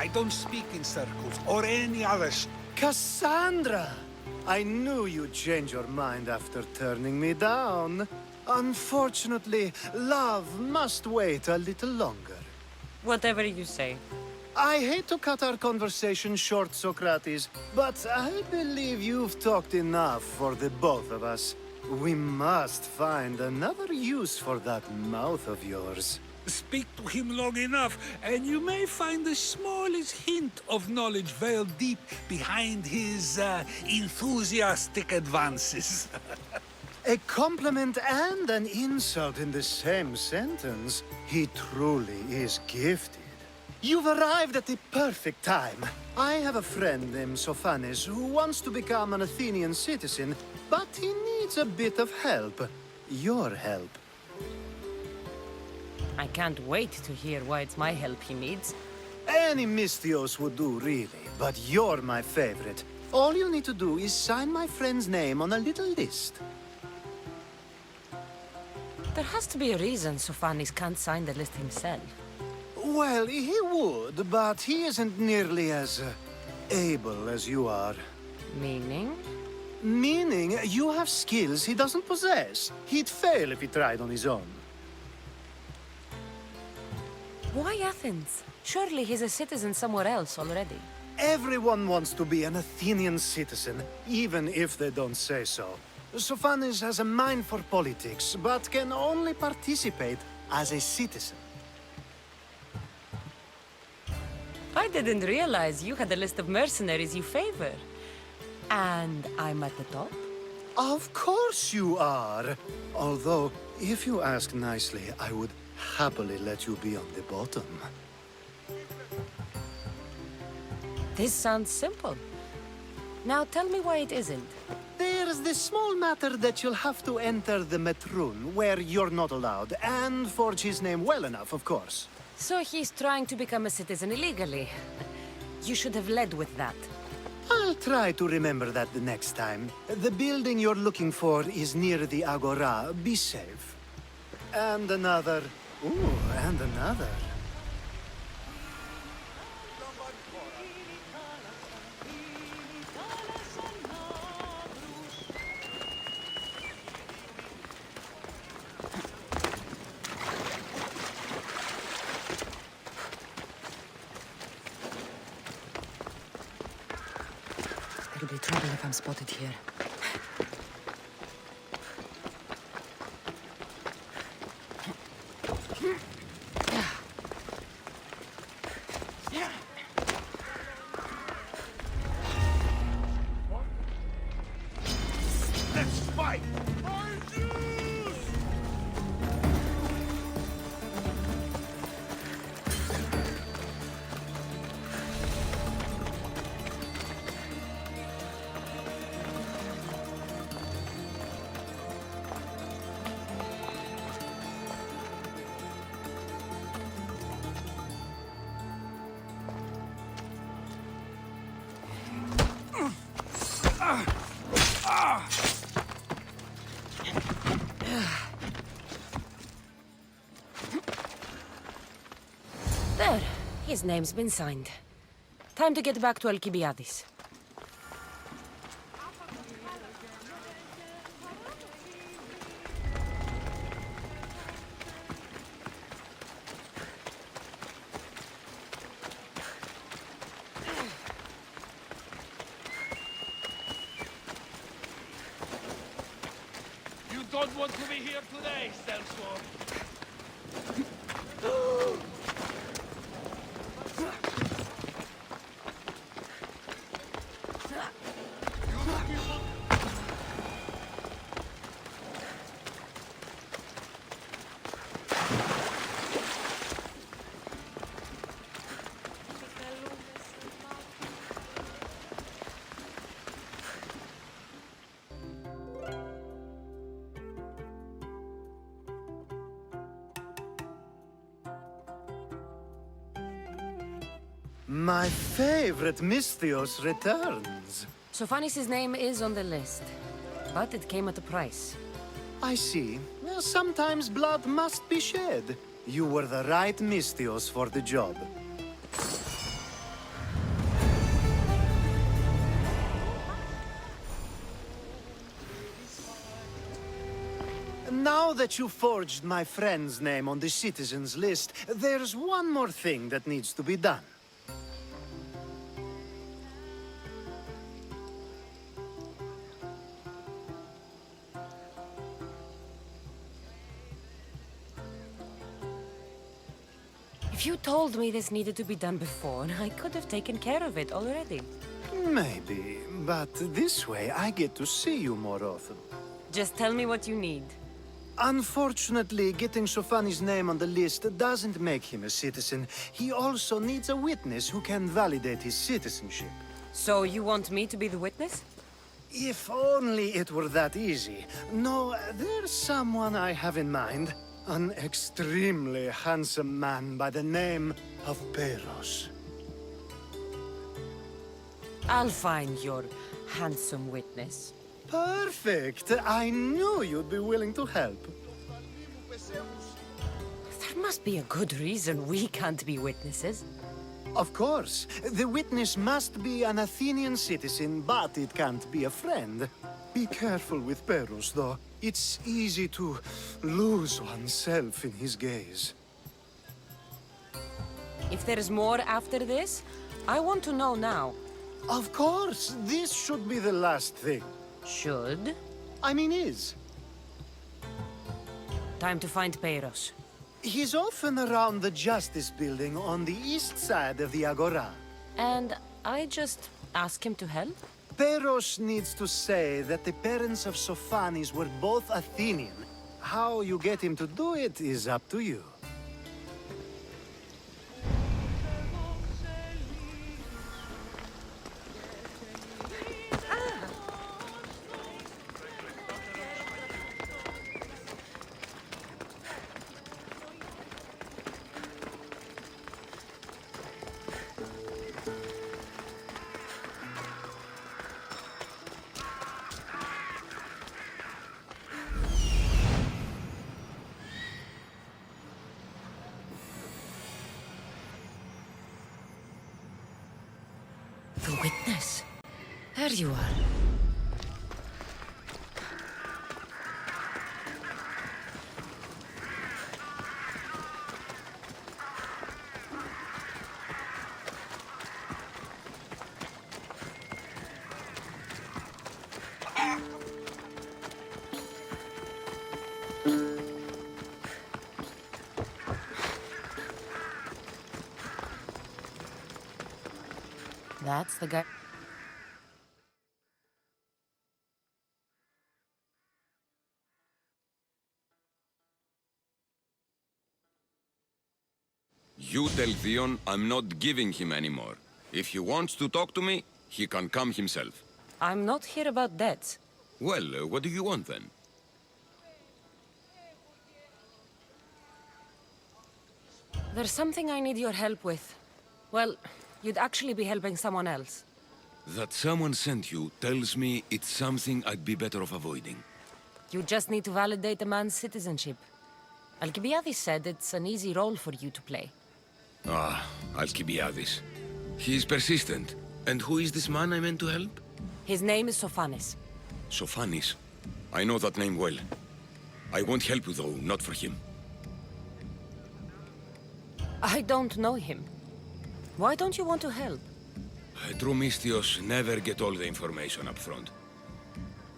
I don't speak in circles or any others. Cassandra! I knew you'd change your mind after turning me down. Unfortunately, love must wait a little longer. Whatever you say. I hate to cut our conversation short, Socrates, but I believe you've talked enough for the both of us. We must find another use for that mouth of yours. Speak to him long enough, and you may find the smallest hint of knowledge veiled deep behind his enthusiastic advances. A compliment and an insult in the same sentence. He truly is gifted. You've arrived at the perfect time. I have a friend named Sophanes who wants to become an Athenian citizen, but he needs a bit of help. Your help. I can't wait to hear why it's my help he needs. Any Misthios would do, really, but you're my favorite. All you need to do is sign my friend's name on a little list. There has to be a reason Sophanes can't sign the list himself. Well, he would, but he isn't nearly as able as you are. Meaning? Meaning, you have skills he doesn't possess. He'd fail if he tried on his own. Why Athens? Surely he's a citizen somewhere else already. Everyone wants to be an Athenian citizen, even if they don't say so. Sophanes has a mind for politics, but can only participate as a citizen. I didn't realize you had a list of mercenaries you favor. And I'm at the top? Of course you are! Although, if you ask nicely, I would happily let you be on the bottom. This sounds simple. Now tell me why it isn't. There's the small matter that you'll have to enter the Metroon, where you're not allowed, and forge his name well enough, of course. So he's trying to become a citizen illegally. You should have led with that. I'll try to remember that the next time. The building you're looking for is near the Agora. Be safe. And another. Ooh, and another. It'll be trouble if I'm spotted here. Let's fight! There. His name's been signed. Time to get back to Alcibiades. You don't want to be here today, Sellsworth. My favorite Misthios returns. Sophanes' name is on the list, but it came at a price. I see. Well, sometimes blood must be shed. You were the right Misthios for the job. Now that you forged my friend's name on the citizens list, there's one more thing that needs to be done. If you told me this needed to be done before, I could have taken care of it already. Maybe, but this way I get to see you more often. Just tell me what you need. Unfortunately, getting Sofani's name on the list doesn't make him a citizen. He also needs a witness who can validate his citizenship. So you want me to be the witness? If only it were that easy. No, there's someone I have in mind. An extremely handsome man by the name of Peros. I'll find your handsome witness. Perfect! I knew you'd be willing to help. There must be a good reason we can't be witnesses. Of course. The witness must be an Athenian citizen, but it can't be a friend. Be careful with Peros, though. It's easy to lose oneself in his gaze. If there is more after this, I want to know now. Of course! This should be the last thing. Should? I mean, is. Time to find Peros. He's often around the Justice Building on the east side of the Agora. And I just ask him to help? Peros needs to say that the parents of Sophanes were both Athenian. How you get him to do it is up to you. The witness. There you are. That's the guy. You tell Theon I'm not giving him anymore. If he wants to talk to me, he can come himself. I'm not here about debts. Well, what do you want then? There's something I need your help with. Well, you'd actually be helping someone else. That someone sent you tells me it's something I'd be better off avoiding. You just need to validate a man's citizenship. Alcibiades said it's an easy role for you to play. Ah, Alcibiades. He's persistent. And who is this man I meant to help? His name is Sophanes. Sophanes. I know that name well. I won't help you though, not for him. I don't know him. Why don't you want to help? True Misthios never get all the information up front.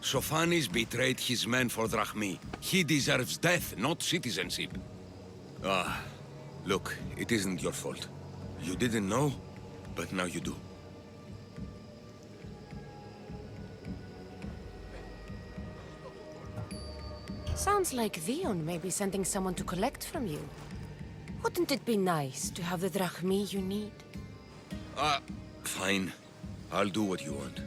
Sophanes betrayed his men for drachmi. He deserves death, not citizenship. Ah, look, it isn't your fault. You didn't know, but now you do. Sounds like Theon may be sending someone to collect from you. Wouldn't it be nice to have the drachmi you need? Fine. I'll do what you want.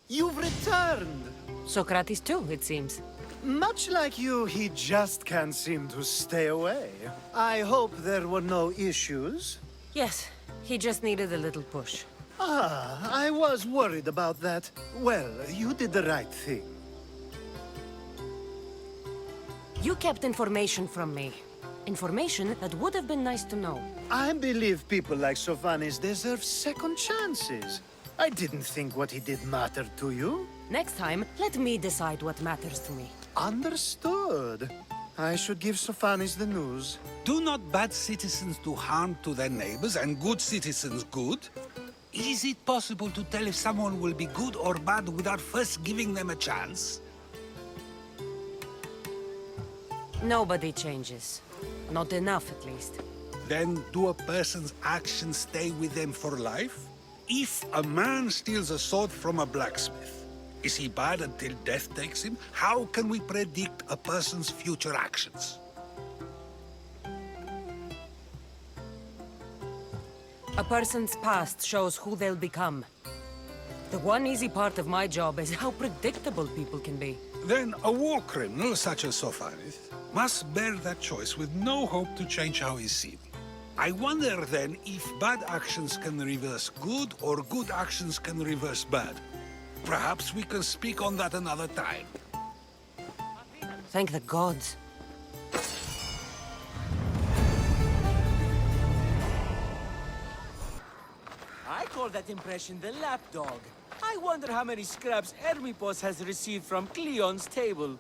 You've returned! Socrates too, it seems. Much like you, he just can't seem to stay away. I hope there were no issues. Yes, he just needed a little push. Ah, I was worried about that. Well, you did the right thing. You kept information from me. Information that would have been nice to know. I believe people like Sophanes deserve second chances. I didn't think what he did mattered to you. Next time, let me decide what matters to me. Understood. I should give Sophanes the news. Do not bad citizens do harm to their neighbors and good citizens good? Is it possible to tell if someone will be good or bad without first giving them a chance? Nobody changes. Not enough, at least. Then do a person's actions stay with them for life? If a man steals a sword from a blacksmith, is he bad until death takes him? How can we predict a person's future actions? A person's past shows who they'll become. The one easy part of my job is how predictable people can be. Then a war criminal such as Sophanes must bear that choice with no hope to change how he's seen. I wonder then if bad actions can reverse good or good actions can reverse bad. Perhaps we can speak on that another time. Thank the gods. I call that impression the lapdog. I wonder how many scraps Hermippos has received from Cleon's table.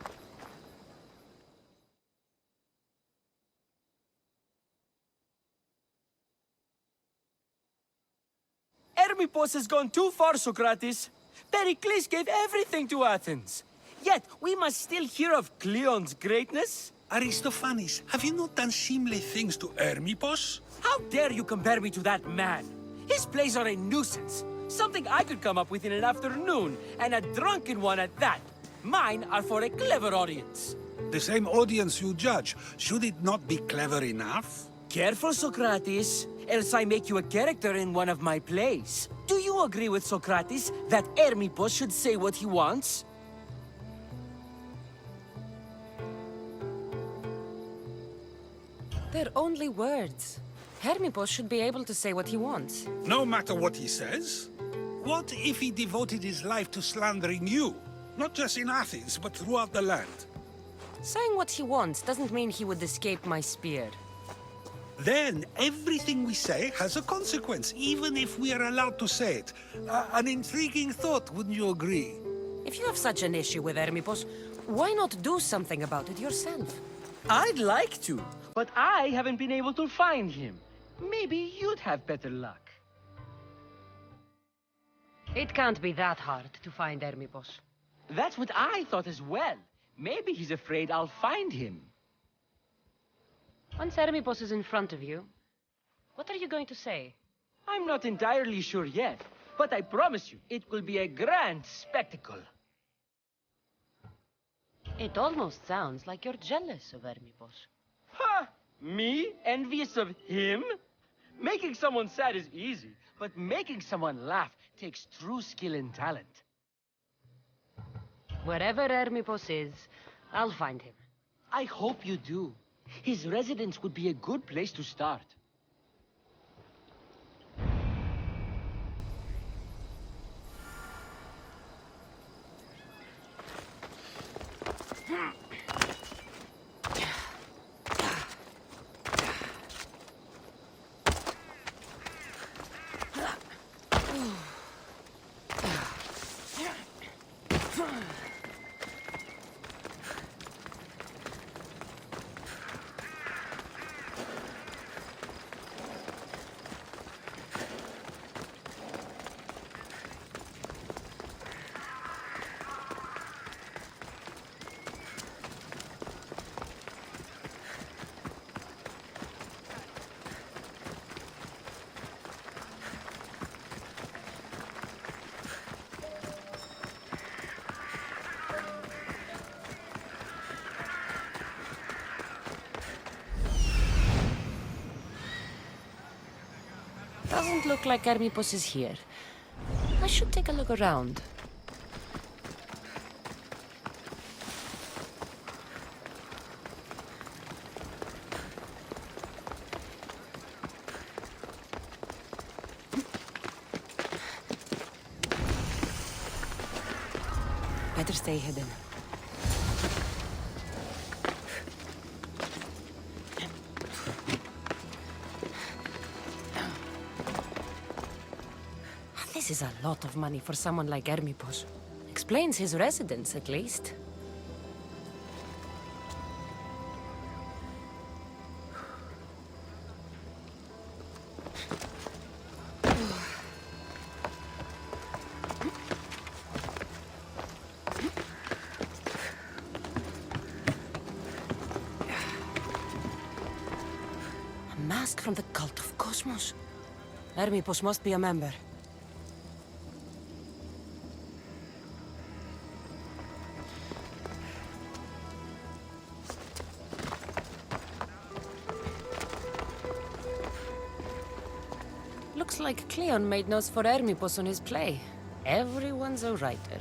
Hermippos has gone too far, Socrates. Pericles gave everything to Athens. Yet, we must still hear of Cleon's greatness. Aristophanes, have you not done seemly things to Hermippos? How dare you compare me to that man? His plays are a nuisance. Something I could come up with in an afternoon, and a drunken one at that. Mine are for a clever audience. The same audience you judge, should it not be clever enough? Careful, Socrates, else I make you a character in one of my plays. Do you agree with Socrates that Hermippos should say what he wants? They're only words. Hermippos should be able to say what he wants. No matter what he says? What if he devoted his life to slandering you? Not just in Athens, but throughout the land. Saying what he wants doesn't mean he would escape my spear. Then everything we say has a consequence, even if we are allowed to say it. An intriguing thought, wouldn't you agree? If you have such an issue with Hermippos, why not do something about it yourself? I'd like to, but I haven't been able to find him. Maybe you'd have better luck. It can't be that hard to find Hermippos. That's what I thought as well. Maybe he's afraid I'll find him. Once Hermippos is in front of you, what are you going to say? I'm not entirely sure yet, but I promise you, it will be a grand spectacle. It almost sounds like you're jealous of Hermippos. Ha! Me? Envious of him? Making someone sad is easy, but making someone laugh takes true skill and talent. Wherever Hermippos is, I'll find him. I hope you do. His residence would be a good place to start. Doesn't look like Hermippos is here. I should take a look around. Better stay hidden. This is a lot of money for someone like Hermippos. Explains his residence, at least. A mask from the cult of Cosmos. Hermippos must be a member. Looks like Cleon made notes for Hermippos on his play. Everyone's a writer.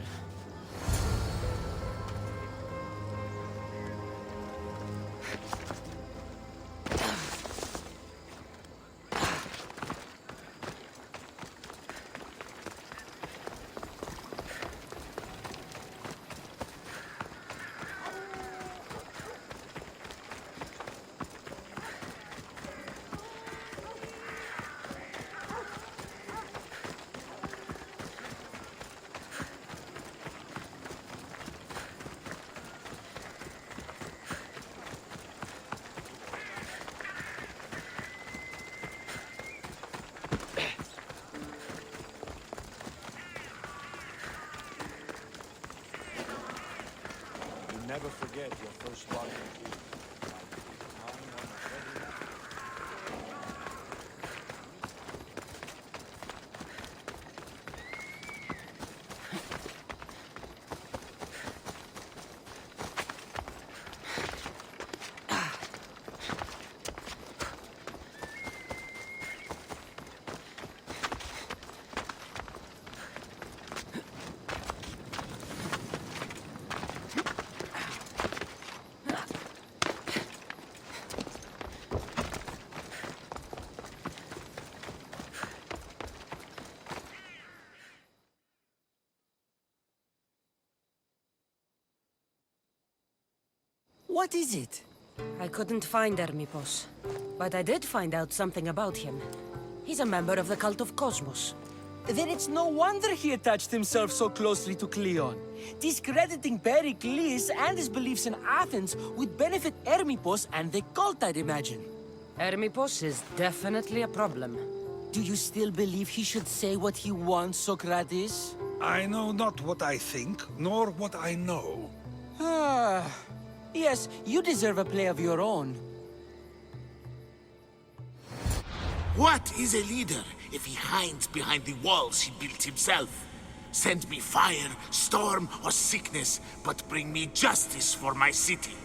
Never forget your first walk in Crete. What is it? I couldn't find Hermippos, but I did find out something about him. He's a member of the cult of Cosmos. Then it's no wonder he attached himself so closely to Cleon. Discrediting Pericles and his beliefs in Athens would benefit Hermippos and the cult, I'd imagine. Hermippos is definitely a problem. Do you still believe he should say what he wants, Socrates? I know not what I think, nor what I know. Ah, yes, you deserve a play of your own. What is a leader if he hides behind the walls he built himself? Send me fire, storm, or sickness, but bring me justice for my city.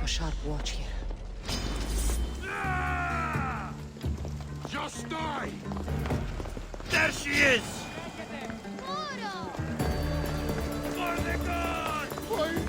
Sharp watch here. Just die! There she is! For the god!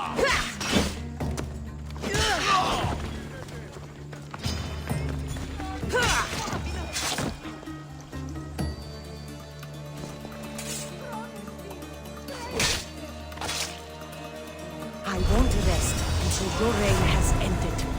I won't rest until your reign has ended.